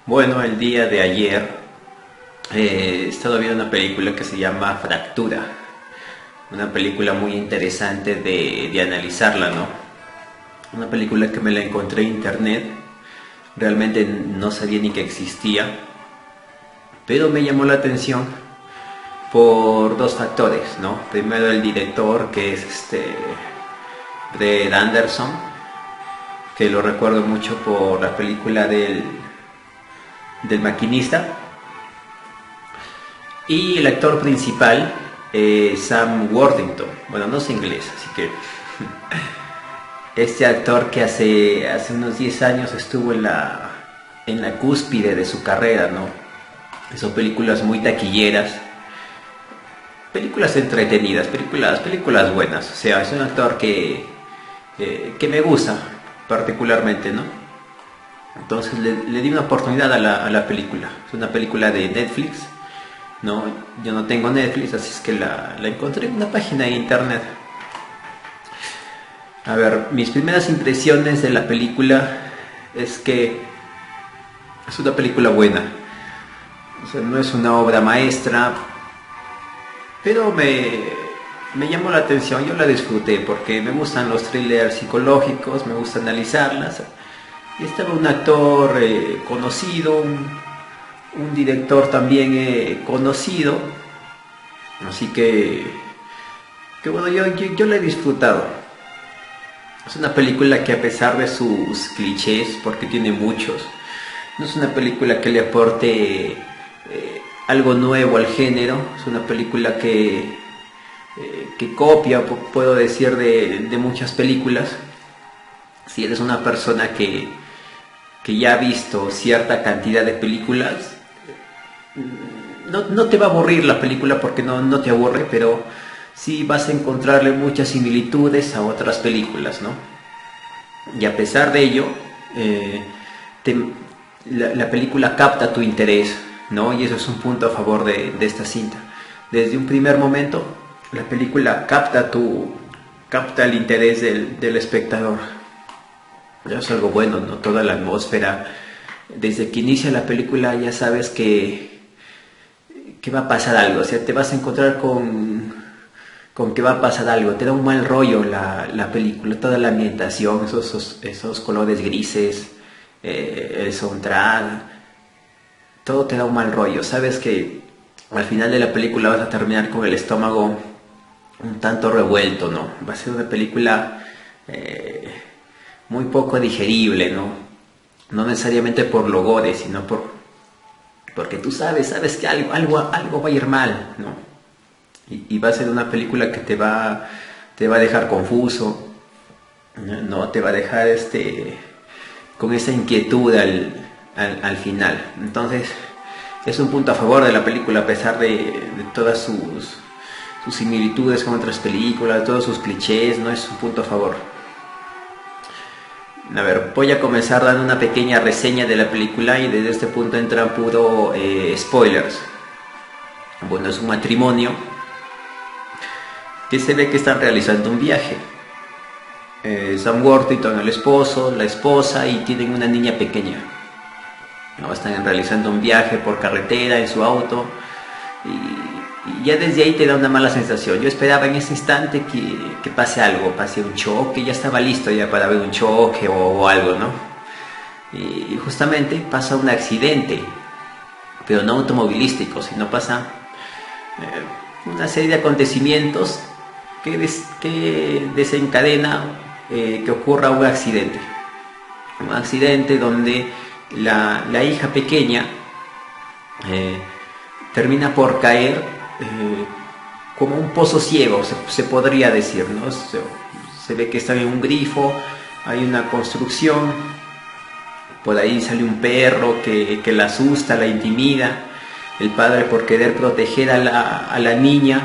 Bueno, el día de ayer he estado viendo una película que se llama Fractura, una película muy interesante de analizarla, ¿no? Una película que me la encontré en internet, realmente no sabía ni que existía, pero me llamó la atención por dos factores, ¿no? Primero el director, que es Brett Anderson, que lo recuerdo mucho por la película del maquinista, y el actor principal, Sam Worthington. Bueno, no sé inglés, así que este actor que hace unos 10 años estuvo en la cúspide de su carrera, ¿no? Son películas muy taquilleras, películas entretenidas, películas buenas. O sea, es un actor que me gusta particularmente, ¿no? Entonces le di una oportunidad a la película. Es una película de Netflix, ¿no? Yo no tengo Netflix, así es que la encontré en una página de internet. A ver, mis primeras impresiones de la película es que es una película buena. O sea, no es una obra maestra, pero me llamó la atención, yo la disfruté porque me gustan los thrillers psicológicos, me gusta analizarlas. Y estaba un actor conocido, un director también conocido, así que bueno, yo la he disfrutado. Es una película que, a pesar de sus clichés, porque tiene muchos, no es una película que le aporte algo nuevo al género. Es una película que copia, puedo decir, de muchas películas. Si eres una persona que ya ha visto cierta cantidad de películas, no te va a aburrir la película, porque no te aburre, pero sí vas a encontrarle muchas similitudes a otras películas, ¿no? Y a pesar de ello, la película capta tu interés, ¿no? Y eso es un punto a favor de esta cinta. Desde un primer momento, la película capta el interés del espectador. Eso es algo bueno, ¿no? Toda la atmósfera, desde que inicia la película ya sabes que va a pasar algo. O sea, te vas a encontrar con que va a pasar algo. Te da un mal rollo la película, toda la ambientación, esos colores grises, el soundtrack, todo te da un mal rollo. Sabes que al final de la película vas a terminar con el estómago un tanto revuelto, ¿no? Va a ser una película muy poco digerible, ¿no? No necesariamente por lo gore, sino porque tú sabes que algo va a ir mal, ¿no? Y va a ser una película que te va a dejar confuso, ¿no? Te va a dejar con esa inquietud al final. Entonces, es un punto a favor de la película, a pesar de todas sus similitudes con otras películas, todos sus clichés, ¿no? Es un punto a favor. A ver, voy a comenzar dando una pequeña reseña de la película, y desde este punto entran puro spoilers. Bueno, es un matrimonio que se ve que están realizando un viaje. Sam Worthington, el esposo, la esposa, y tienen una niña pequeña, ¿no? Están realizando un viaje por carretera en su auto, y ya desde ahí te da una mala sensación. Yo esperaba en ese instante que pase algo, pase un choque. Ya estaba listo ya para ver un choque o algo, ¿no? Y justamente pasa un accidente, pero no automovilístico, sino pasa una serie de acontecimientos que desencadena que ocurra un accidente. Un accidente donde la hija pequeña termina por caer como un pozo ciego, se podría decir, ¿no? Se ve que están en un grifo, hay una construcción, por ahí sale un perro que la asusta, la intimida. El padre, por querer proteger a la niña,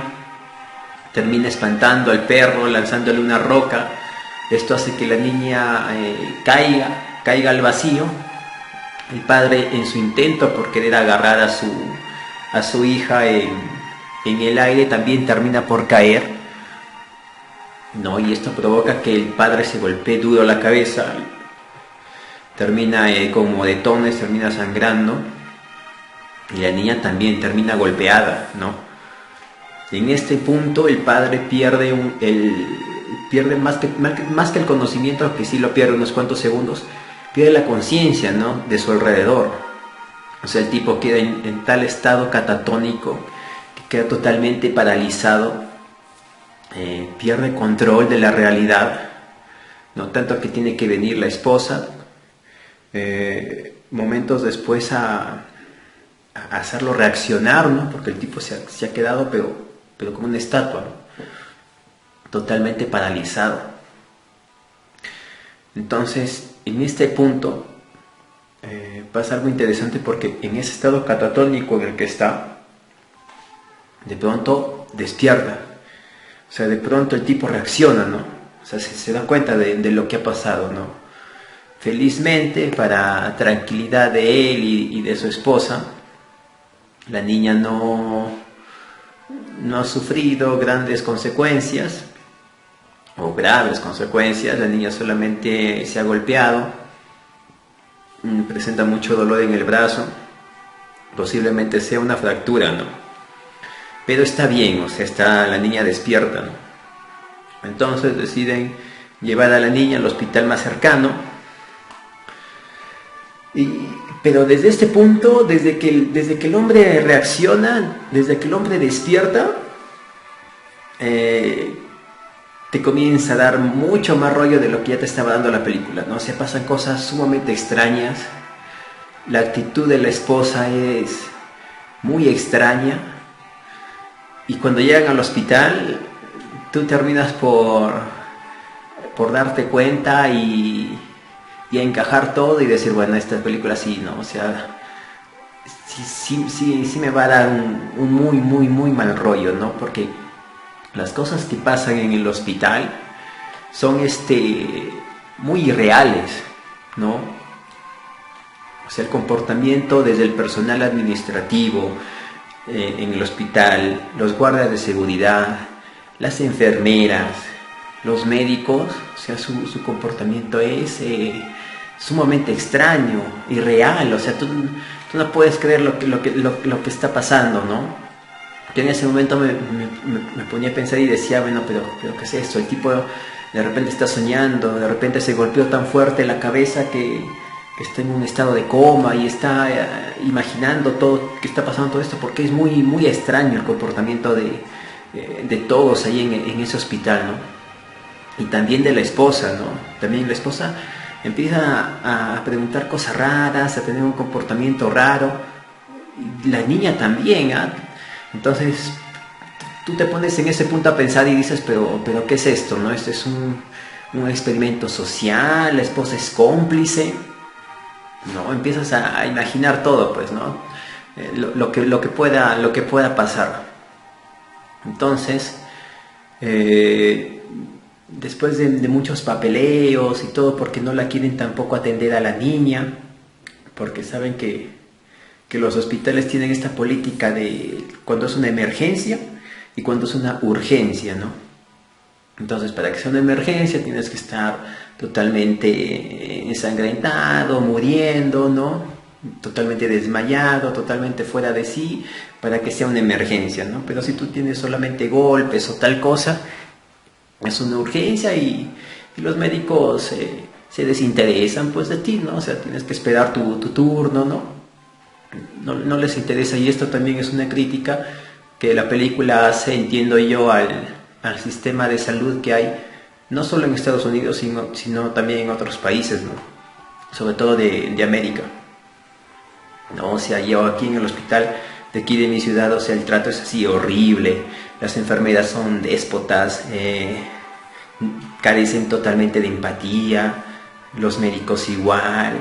termina espantando al perro, lanzándole una roca. Esto hace que la niña caiga al vacío. El padre, en su intento por querer agarrar a su hija en el aire, también termina por caer, ¿no? Y esto provoca que el padre se golpee duro la cabeza. termina con moretones, termina sangrando, y la niña también termina golpeada, ¿no? Y en este punto el padre pierde pierde más que el conocimiento, que sí lo pierde unos cuantos segundos, pierde la conciencia, ¿no?, de su alrededor. O sea, el tipo queda en tal estado catatónico que queda totalmente paralizado, pierde control de la realidad, no tanto que tiene que venir la esposa momentos después a hacerlo reaccionar, ¿no?, porque el tipo se ha quedado pero como una estatua, ¿no?, totalmente paralizado. Entonces, en este punto pasa algo interesante, porque en ese estado catatónico en el que está, de pronto despierta. O sea, de pronto el tipo reacciona, ¿no? O sea, se da cuenta de lo que ha pasado, ¿no? Felizmente, para tranquilidad de él y de su esposa, la niña no ha sufrido grandes consecuencias o graves consecuencias. La niña solamente se ha golpeado, presenta mucho dolor en el brazo, posiblemente sea una fractura, ¿no? Pero está bien, o sea, la niña despierta, ¿no? Entonces deciden llevar a la niña al hospital más cercano. Pero desde este punto, desde que el hombre reacciona, desde que el hombre despierta, te comienza a dar mucho más rollo de lo que ya te estaba dando la película, ¿no? Se pasan cosas sumamente extrañas. La actitud de la esposa es muy extraña, y cuando llegan al hospital tú terminas por darte cuenta y a encajar todo y decir, bueno, esta película sí, ¿no? O sea, sí me va a dar un muy, muy, muy mal rollo, ¿no? Porque las cosas que pasan en el hospital son muy irreales, ¿no? O sea, el comportamiento desde el personal administrativo en el hospital, los guardias de seguridad, las enfermeras, los médicos, o sea, su comportamiento es sumamente extraño, irreal. O sea, tú no puedes creer lo que está pasando, ¿no? Yo en ese momento me ponía a pensar y decía, bueno, pero ¿qué es esto? El tipo de repente está soñando, de repente se golpeó tan fuerte la cabeza que está en un estado de coma y está imaginando todo, que está pasando todo esto, porque es muy, muy extraño el comportamiento de todos ahí en ese hospital, ¿no? Y también de la esposa, ¿no? También la esposa empieza a preguntar cosas raras, a tener un comportamiento raro, y la niña también, ¿ah? Entonces tú te pones en ese punto a pensar y dices, pero ¿qué es esto, no? Esto es un experimento social, la esposa es cómplice, ¿no? Empiezas a imaginar todo, pues, ¿no? Lo que pueda pasar. Entonces, después de muchos papeleos y todo, porque no la quieren tampoco atender a la niña, porque saben que los hospitales tienen esta política de cuando es una emergencia y cuando es una urgencia, ¿no? Entonces, para que sea una emergencia tienes que estar totalmente ensangrentado, muriendo, ¿no? Totalmente desmayado, totalmente fuera de sí, para que sea una emergencia, ¿no? Pero si tú tienes solamente golpes o tal cosa, es una urgencia, y los médicos se desinteresan, pues, de ti, ¿no? O sea, tienes que esperar tu turno, ¿no? No les interesa. Y esto también es una crítica que la película hace, entiendo yo, al sistema de salud que hay, no solo en Estados Unidos, sino también en otros países, ¿no? Sobre todo de América, ¿no? O sea, yo aquí en el hospital de aquí de mi ciudad, o sea, el trato es así horrible, las enfermeras son déspotas, carecen totalmente de empatía, los médicos igual,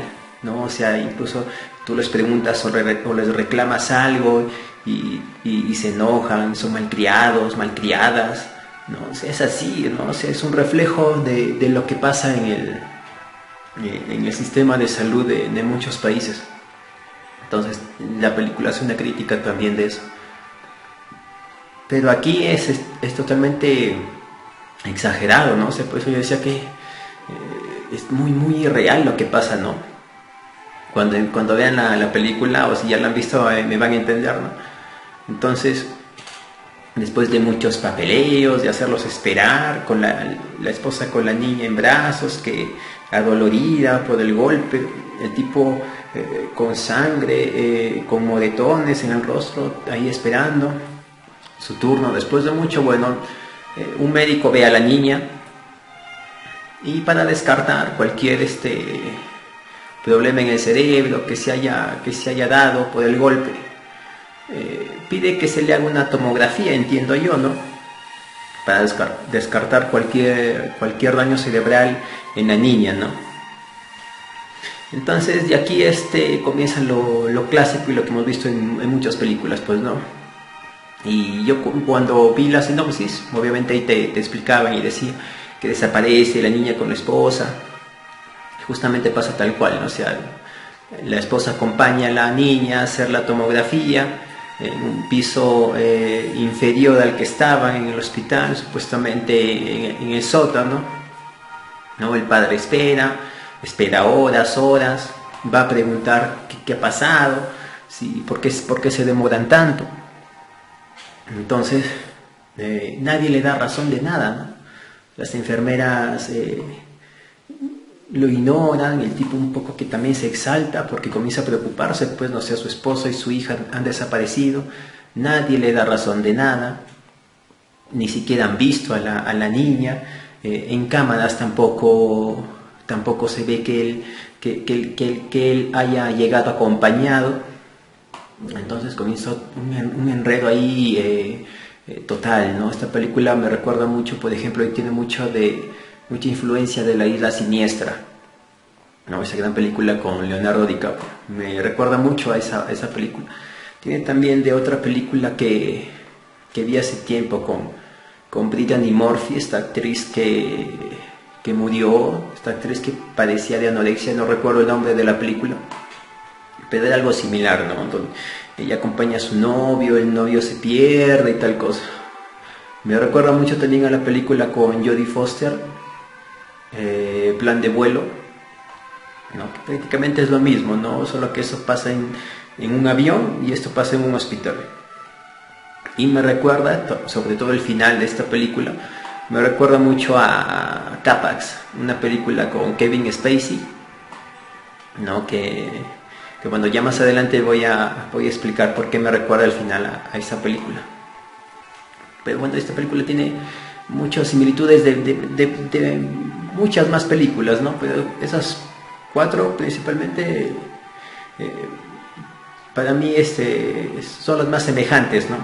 ¿no? O sea, incluso tú les preguntas o les reclamas algo y se enojan, son malcriados, malcriadas, ¿no? O sea, es así, ¿no? O sea, es un reflejo de lo que pasa en el sistema de salud de muchos países. Entonces, la película hace una crítica también de eso. Pero aquí es totalmente exagerado, ¿no? O sea, por eso yo decía que es muy, muy irreal lo que pasa, ¿no? Cuando vean la película, o si ya la han visto, me van a entender, ¿no? Entonces, después de muchos papeleos, de hacerlos esperar, con la esposa con la niña en brazos, que adolorida por el golpe, el tipo con sangre, con moretones en el rostro, ahí esperando su turno. Después de mucho, bueno, un médico ve a la niña y para descartar cualquier problema en el cerebro que se haya dado por el golpe, pide que se le haga una tomografía, entiendo yo, ¿no? Para descartar cualquier daño cerebral en la niña, ¿no? Entonces de aquí comienza lo clásico y lo que hemos visto en muchas películas, pues, ¿no? Y yo cuando vi la sinopsis, obviamente ahí te explicaban y decía que desaparece la niña con la esposa. Justamente pasa tal cual, ¿no? O sea, la esposa acompaña a la niña a hacer la tomografía en un piso inferior al que estaba en el hospital, supuestamente en el sótano, ¿no? El padre espera horas, va a preguntar qué ha pasado, por qué se demoran tanto. Entonces, nadie le da razón de nada, ¿no? Las enfermeras lo ignoran, el tipo un poco que también se exalta porque comienza a preocuparse, pues, no sé, su esposa y su hija han desaparecido, nadie le da razón de nada, ni siquiera han visto a la niña, en cámaras tampoco se ve que él haya llegado acompañado. Entonces comienza un enredo ahí total, ¿no? Esta película me recuerda mucho, por ejemplo, y tiene mucha influencia de La Isla Siniestra, ¿no? Esa gran película con Leonardo DiCaprio. Me recuerda mucho a esa película. Tiene también de otra película que vi hace tiempo con Brittany Murphy, esta actriz que murió, esta actriz que padecía de anorexia, no recuerdo el nombre de la película, pero era algo similar, ¿no? Donde ella acompaña a su novio, el novio se pierde y tal cosa. Me recuerda mucho también a la película con Jodie Foster, Plan de vuelo, ¿no? Que prácticamente es lo mismo, ¿no? Solo que eso pasa en un avión y esto pasa en un hospital. Y me recuerda, sobre todo el final de esta película, me recuerda mucho a Capax, una película con Kevin Spacey, ¿no? Que bueno, ya más adelante voy a explicar por qué me recuerda al final a esa película. Pero bueno, esta película tiene muchas similitudes de muchas más películas, ¿no? Pero esas 4 principalmente para mí son las más semejantes, ¿no?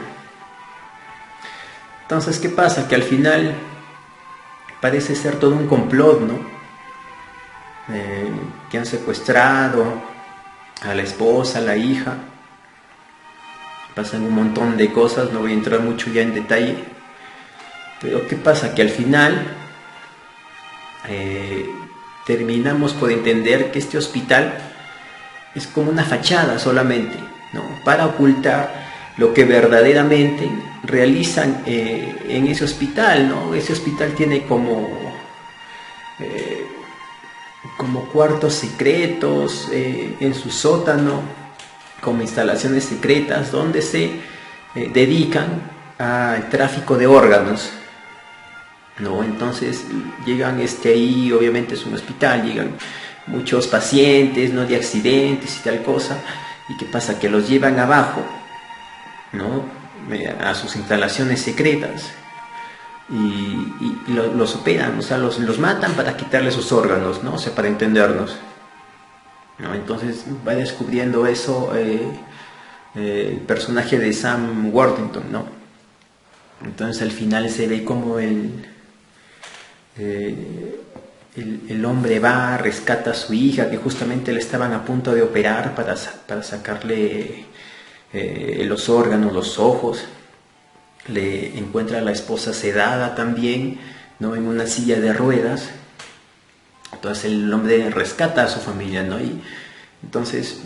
Entonces, ¿qué pasa? Que al final parece ser todo un complot, ¿no? Que han secuestrado a la esposa, a la hija. Pasan un montón de cosas, no voy a entrar mucho ya en detalle. Pero ¿qué pasa? Que al final terminamos por entender que este hospital es como una fachada solamente, ¿no? Para ocultar lo que verdaderamente realizan en ese hospital, ¿no? Ese hospital tiene como cuartos secretos en su sótano, como instalaciones secretas donde se dedican al tráfico de órganos, ¿no? Entonces llegan ahí, obviamente es un hospital, llegan muchos pacientes, ¿no? De accidentes y tal cosa, y ¿qué pasa? Que los llevan abajo, ¿no? A sus instalaciones secretas y los operan, o sea, los matan para quitarle sus órganos, ¿no? O sea, para entendernos, ¿no? Entonces va descubriendo eso el personaje de Sam Worthington, ¿no? Entonces al final se ve como el hombre va, rescata a su hija, que justamente le estaban a punto de operar para sacarle los órganos, los ojos. Le encuentra a la esposa sedada también, ¿no? En una silla de ruedas. Entonces el hombre rescata a su familia, ¿no? Y entonces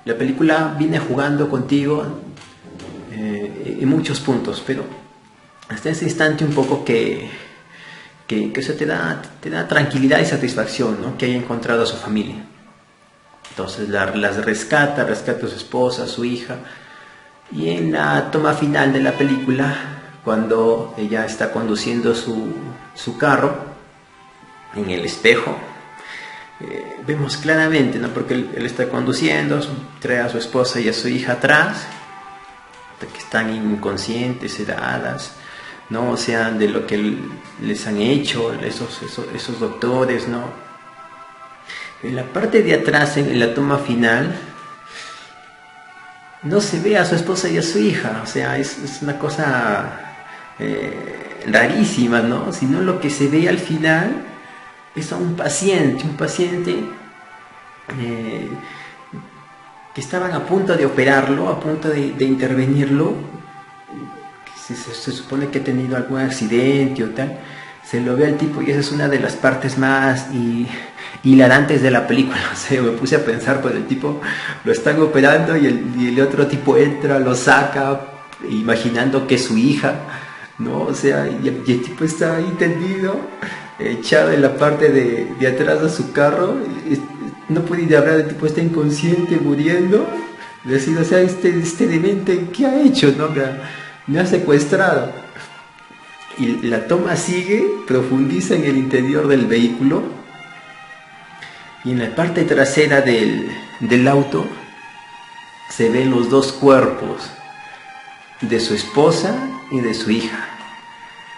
la película viene jugando contigo en muchos puntos, pero hasta ese instante un poco que eso te da tranquilidad y satisfacción, ¿no? Que haya encontrado a su familia. Entonces las rescata a su esposa, a su hija. Y en la toma final de la película, cuando ella está conduciendo su carro, en el espejo, vemos claramente, ¿no? Porque él está conduciendo, trae a su esposa y a su hija atrás, que están inconscientes, sedadas, ¿no? O sea, de lo que les han hecho esos doctores, ¿no? En la parte de atrás, en la toma final, no se ve a su esposa y a su hija, o sea, es una cosa rarísima, ¿no? Sino lo que se ve al final es a un paciente que estaban a punto de operarlo, a punto de intervenirlo, que se supone que ha tenido algún accidente o tal. Se lo ve al tipo y esa es una de las partes más hilarantes de la película. O sea, me puse a pensar, pues el tipo lo están operando y el otro tipo entra, lo saca, imaginando que es su hija, ¿no? O sea, y el tipo está ahí tendido, echado en la parte de atrás de su carro, no puede ir a hablar, el tipo está inconsciente, muriendo. Decir, o sea, este demente, ¿qué ha hecho? ¿No? Me ha secuestrado. Y la toma sigue, profundiza en el interior del vehículo, y en la parte trasera del auto se ven los dos cuerpos de su esposa y de su hija.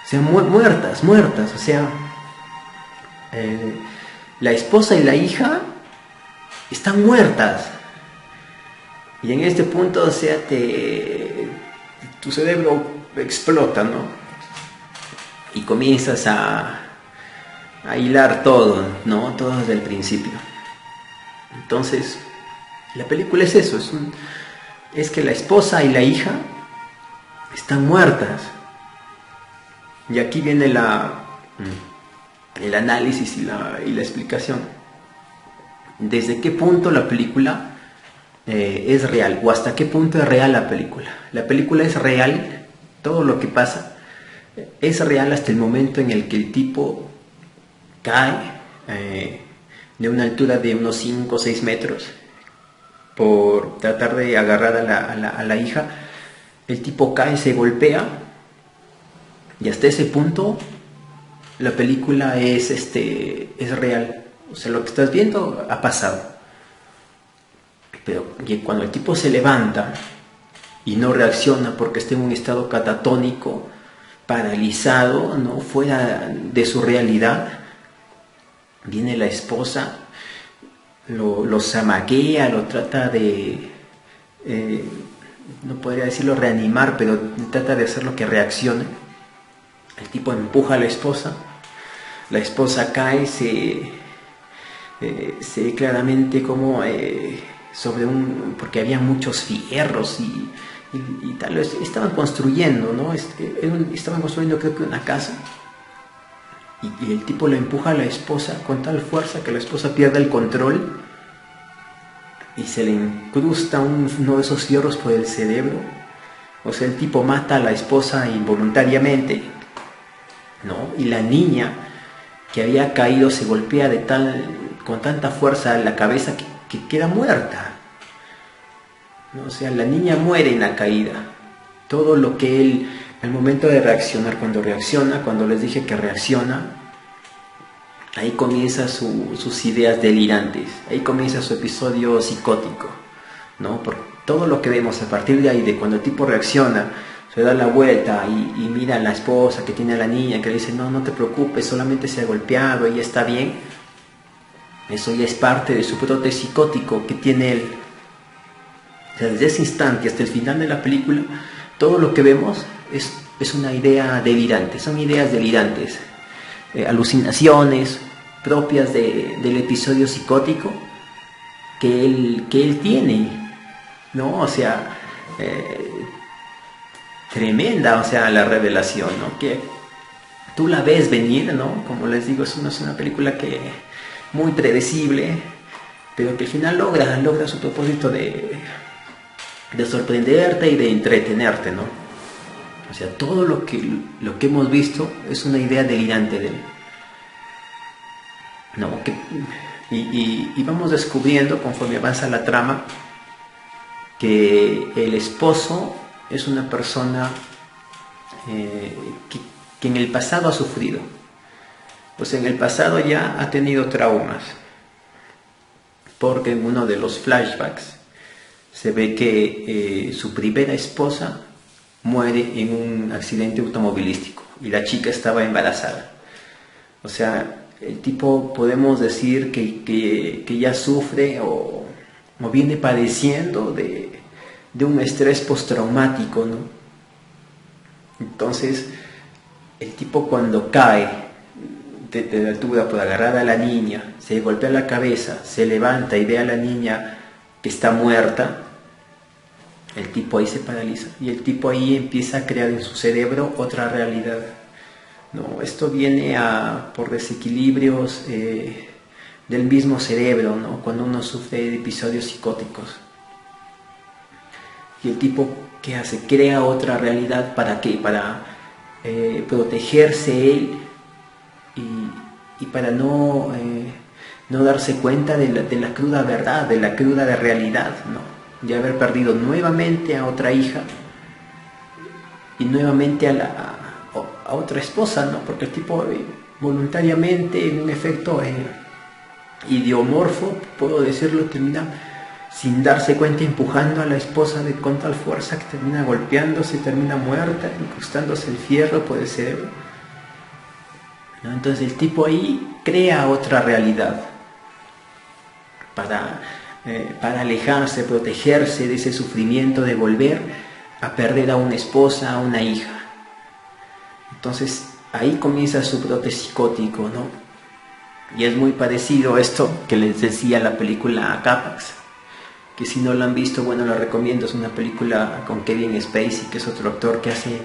O sea, muertas, o sea, la esposa y la hija están muertas. Y en este punto, o sea, tu cerebro explota, ¿no? Y comienzas a hilar todo, ¿no? Todo desde el principio. Entonces, la película es eso, es que la esposa y la hija están muertas. Y aquí viene el análisis y la explicación. ¿Desde qué punto la película es real? ¿O hasta qué punto es real la película? La película es real, todo lo que pasa es real hasta el momento en el que el tipo cae de una altura de unos 5 o 6 metros por tratar de agarrar a la hija. El tipo cae, se golpea, y hasta ese punto la película es real. O sea, lo que estás viendo ha pasado. Pero cuando el tipo se levanta y no reacciona porque está en un estado catatónico, paralizado, ¿no? Fuera de su realidad, viene la esposa, lo zamaquea, lo trata de, no podría decirlo reanimar, pero trata de hacer lo que reaccione. El tipo empuja a la esposa cae, se ve claramente como porque había muchos fierros y tal, estaban construyendo, ¿no? Estaban construyendo, creo que una casa, y el tipo le empuja a la esposa con tal fuerza que la esposa pierde el control y se le incrusta uno de esos fierros por el cerebro. O sea, el tipo mata a la esposa involuntariamente, ¿no? Y la niña que había caído se golpea con tanta fuerza en la cabeza que queda muerta, ¿no? O sea, la niña muere en la caída. Todo lo que él, al momento de reaccionar, cuando les dije que reacciona, ahí comienza sus ideas delirantes, ahí comienza su episodio psicótico, ¿no? Por todo lo que vemos a partir de ahí, de cuando el tipo reacciona, se da la vuelta y mira a la esposa que tiene a la niña, que le dice, no te preocupes, solamente se ha golpeado, ella está bien. Eso ya es parte de su brote psicótico que tiene él. O sea, desde ese instante hasta el final de la película, todo lo que vemos es una idea delirante, son ideas delirantes, alucinaciones propias del episodio psicótico que él tiene, ¿no? O sea, tremenda, o sea, la revelación, ¿no? Que tú la ves venir, ¿no? Como les digo, es una película que muy predecible, pero que al final logra su propósito de sorprenderte y de entretenerte, ¿no? O sea, todo lo que hemos visto es una idea delirante de él, ¿no? Y vamos descubriendo conforme avanza la trama que el esposo es una persona que en el pasado ha sufrido. Pues en el pasado ya ha tenido traumas, porque en uno de los flashbacks se ve que su primera esposa muere en un accidente automovilístico y la chica estaba embarazada. O sea, el tipo podemos decir que ya sufre o viene padeciendo de un estrés postraumático, ¿no? Entonces, el tipo cuando cae de altura por agarrar a la niña, se golpea la cabeza, se levanta y ve a la niña que está muerta, el tipo ahí se paraliza y el tipo ahí empieza a crear en su cerebro otra realidad. No, esto viene por desequilibrios del mismo cerebro, ¿no? Cuando uno sufre de episodios psicóticos. Y el tipo, ¿qué hace? Crea otra realidad. ¿Para qué? Para protegerse él y para no darse cuenta de la cruda verdad, de la cruda de realidad, ¿no? De haber perdido nuevamente a otra hija y nuevamente a otra esposa, ¿no? Porque el tipo voluntariamente, en un efecto idiomorfo, puedo decirlo, termina sin darse cuenta empujando a la esposa con tal fuerza que termina golpeándose, termina muerta, incrustándose el fierro por el cerebro, ¿no? Entonces el tipo ahí crea otra realidad para alejarse, protegerse de ese sufrimiento de volver a perder a una esposa, a una hija. Entonces ahí comienza su brote psicótico, ¿no? Y es muy parecido a esto que les decía la película Capax, que si no la han visto, bueno, la recomiendo. Es una película con Kevin Spacey, que es otro actor que hace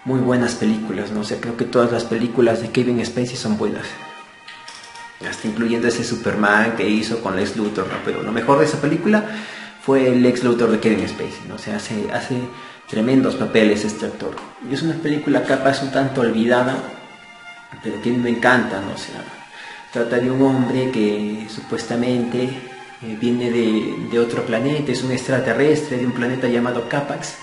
muy buenas películas, ¿no? O sea, creo que todas las películas de Kevin Spacey son buenas, hasta incluyendo ese Superman que hizo con Lex Luthor, ¿no? Pero lo mejor de esa película fue el Lex Luthor de Kevin Spacey, ¿no? O sea, hace tremendos papeles este actor. Y es una película capaz un tanto olvidada, pero que a mí me encanta, ¿no? O sea, trata de un hombre que supuestamente viene de otro planeta, es un extraterrestre de un planeta llamado Capax,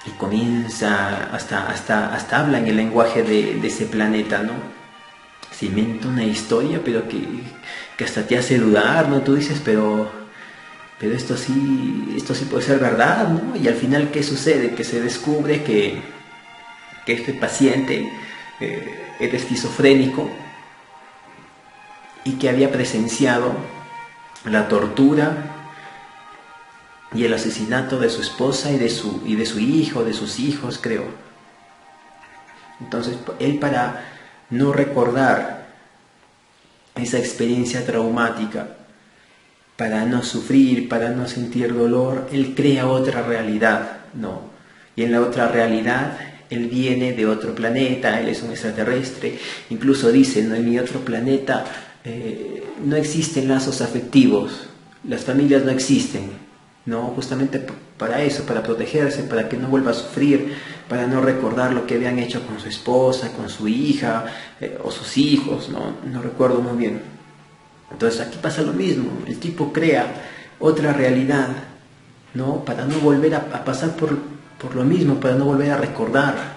y comienza, hasta habla en el lenguaje de ese planeta, ¿no? Se inventa una historia, pero que hasta te hace dudar, ¿no? Tú dices, pero esto sí puede ser verdad, ¿no? Y al final, ¿qué sucede? Que se descubre que este paciente era esquizofrénico y que había presenciado la tortura y el asesinato de su esposa y de su hijo, de sus hijos, creo. Entonces, él, para no recordar esa experiencia traumática, para no sufrir, para no sentir dolor, él crea otra realidad, ¿no? Y en la otra realidad, él viene de otro planeta, él es un extraterrestre. Incluso dice, ¿no? En mi otro planeta no existen lazos afectivos, las familias no existen, ¿no? Justamente para eso, para protegerse, para que no vuelva a sufrir, para no recordar lo que habían hecho con su esposa, con su hija o sus hijos, no recuerdo muy bien. Entonces aquí pasa lo mismo, el tipo crea otra realidad, ¿no? Para no volver a pasar por lo mismo, para no volver a recordar.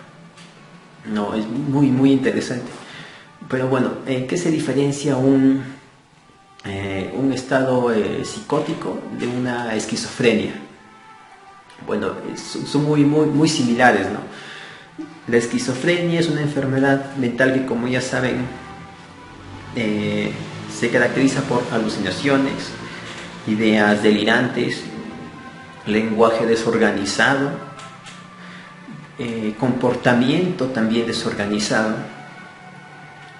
No, es muy, muy interesante. Pero bueno, ¿en qué se diferencia un estado psicótico de una esquizofrenia? Bueno, son muy, muy, muy similares, ¿no? La esquizofrenia es una enfermedad mental que, como ya saben, se caracteriza por alucinaciones, ideas delirantes, lenguaje desorganizado, comportamiento también desorganizado,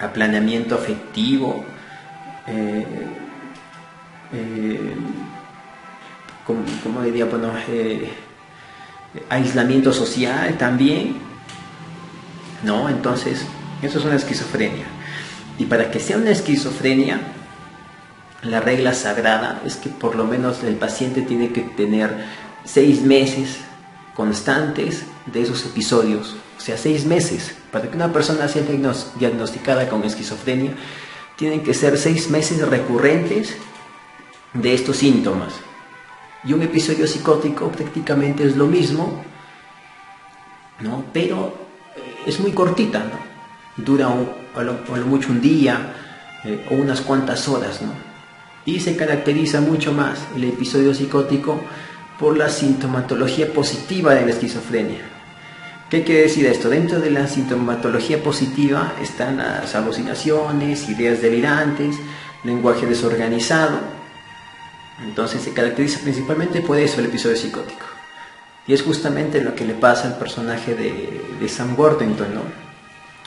aplaneamiento afectivo, como diría, bueno, aislamiento social también, ¿no? Entonces, eso es una esquizofrenia. Y para que sea una esquizofrenia, la regla sagrada es que por lo menos el paciente tiene que tener 6 meses constantes de esos episodios. O sea, 6 meses. Para que una persona sea diagnosticada con esquizofrenia, tienen que ser 6 meses recurrentes de estos síntomas. Y un episodio psicótico prácticamente es lo mismo, ¿no? Pero es muy cortita, ¿no? Dura a lo mucho un día o unas cuantas horas, ¿no? Y se caracteriza mucho más el episodio psicótico por la sintomatología positiva de la esquizofrenia. ¿Qué quiere decir esto? Dentro de la sintomatología positiva están las alucinaciones, ideas delirantes, lenguaje desorganizado. Entonces se caracteriza principalmente por eso el episodio psicótico. Y es justamente lo que le pasa al personaje de Sam Worthington, ¿no?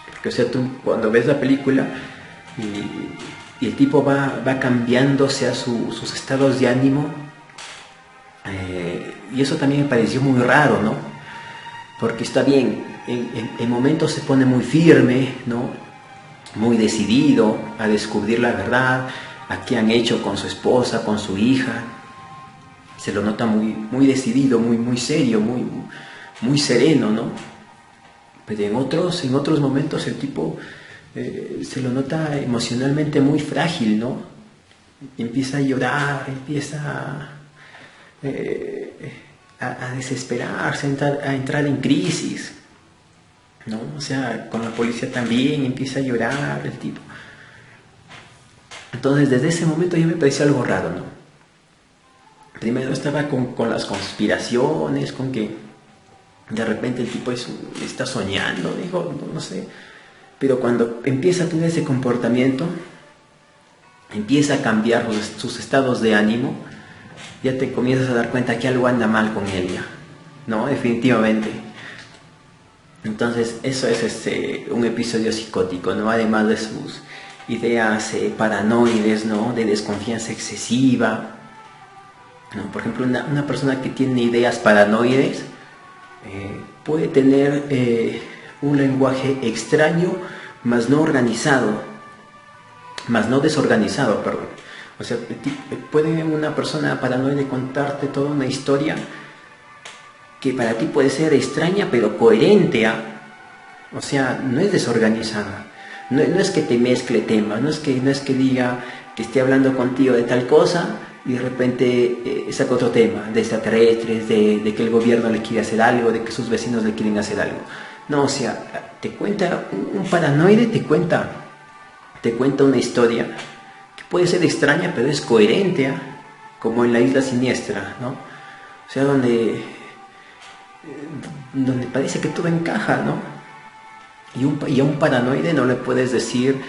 Porque, o sea, tú cuando ves la película y el tipo va cambiándose a sus estados de ánimo, y eso también me pareció muy raro, ¿no? Porque está bien, en momentos se pone muy firme, ¿no? Muy decidido a descubrir la verdad, a qué han hecho con su esposa, con su hija. Se lo nota muy decidido, muy serio, muy sereno, ¿no? Pero en otros momentos el tipo se lo nota emocionalmente muy frágil, ¿no? Empieza a llorar, empieza a desesperarse, a entrar en crisis, ¿no? O sea, con la policía también empieza a llorar el tipo. Entonces, desde ese momento ya me pareció algo raro, ¿no? Primero estaba con las conspiraciones, con que de repente el tipo está soñando, digo, no sé. Pero cuando empieza a tener ese comportamiento, empieza a cambiar sus estados de ánimo, ya te comienzas a dar cuenta que algo anda mal con él ya, ¿no? Definitivamente. Entonces eso es un episodio psicótico, ¿no? Además de sus ideas paranoides, ¿no? De desconfianza excesiva, ¿no? Por ejemplo, una persona que tiene ideas paranoides puede tener un lenguaje extraño, más no organizado, más no desorganizado, perdón. O sea, puede una persona paranoide contarte toda una historia que para ti puede ser extraña pero coherente, ¿eh? O sea, no es desorganizada. No es que te mezcle temas, no es que diga que esté hablando contigo de tal cosa y de repente saca otro tema, de extraterrestres, de que el gobierno le quiere hacer algo, de que sus vecinos le quieren hacer algo. No, o sea, te cuenta, un paranoide te cuenta una historia que puede ser extraña, pero es coherente, ¿eh? Como en La Isla Siniestra, ¿no? O sea, donde parece que todo encaja, ¿no? Y a un paranoide no le puedes decir,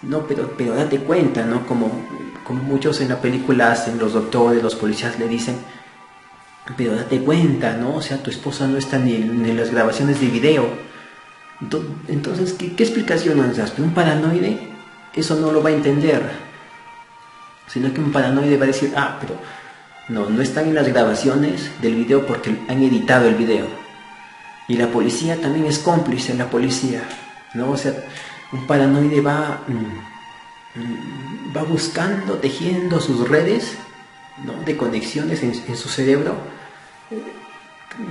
no, pero date cuenta, ¿no? Como muchos en la película hacen, los doctores, los policías le dicen, pero date cuenta, ¿no? O sea, tu esposa no está ni en las grabaciones de video. Entonces, ¿qué explicación nos das? Un paranoide eso no lo va a entender, sino que un paranoide va a decir, pero no están en las grabaciones del video porque han editado el video. Y la policía también es cómplice, la policía, ¿no? O sea, un paranoide va buscando, tejiendo sus redes, ¿no? De conexiones en su cerebro,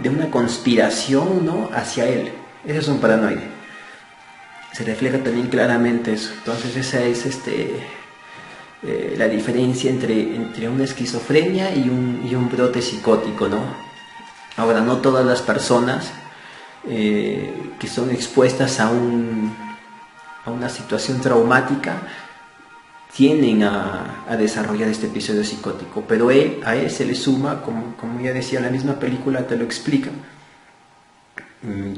de una conspiración, ¿no? Hacia él. Ese es un paranoide. Se refleja también claramente eso. Entonces esa es la diferencia entre una esquizofrenia y un brote psicótico, ¿no? Ahora, no todas las personas que son expuestas a una situación traumática tienden a desarrollar este episodio psicótico, pero a él se le suma, como ya decía, la misma película te lo explica,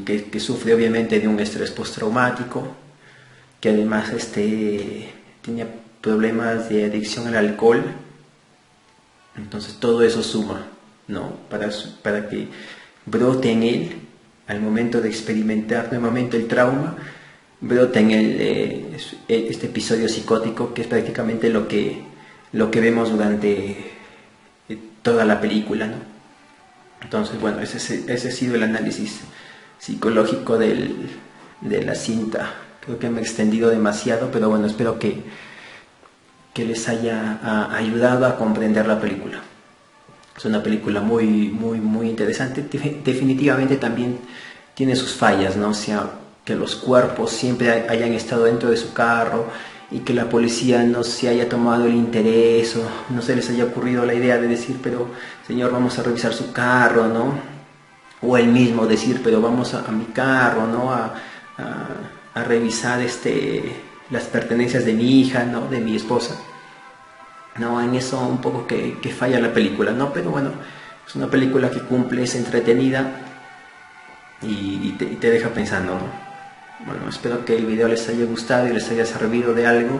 que sufre obviamente de un estrés postraumático, que además tenía problemas de adicción al alcohol. Entonces todo eso suma, ¿no? para que brote en él, al momento de experimentar nuevamente el trauma, brota en él este episodio psicótico, que es prácticamente lo que vemos durante toda la película, ¿no? Entonces, bueno, ese ha sido el análisis psicológico de la cinta. Creo que me he extendido demasiado, pero bueno, espero que les haya ayudado a comprender la película. Es una película muy interesante. Definitivamente también tiene sus fallas, ¿no? O sea, que los cuerpos siempre hayan estado dentro de su carro y que la policía no se haya tomado el interés o no se les haya ocurrido la idea de decir, pero señor, vamos a revisar su carro, ¿no? O él mismo decir, pero vamos a mi carro, ¿no? A revisar las pertenencias de mi hija, ¿no? De mi esposa. No, en eso un poco que falla la película, ¿no? Pero bueno, es una película que cumple, es entretenida y te deja pensando, ¿no? Bueno, espero que el video les haya gustado y les haya servido de algo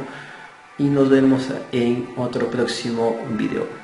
y nos vemos en otro próximo video.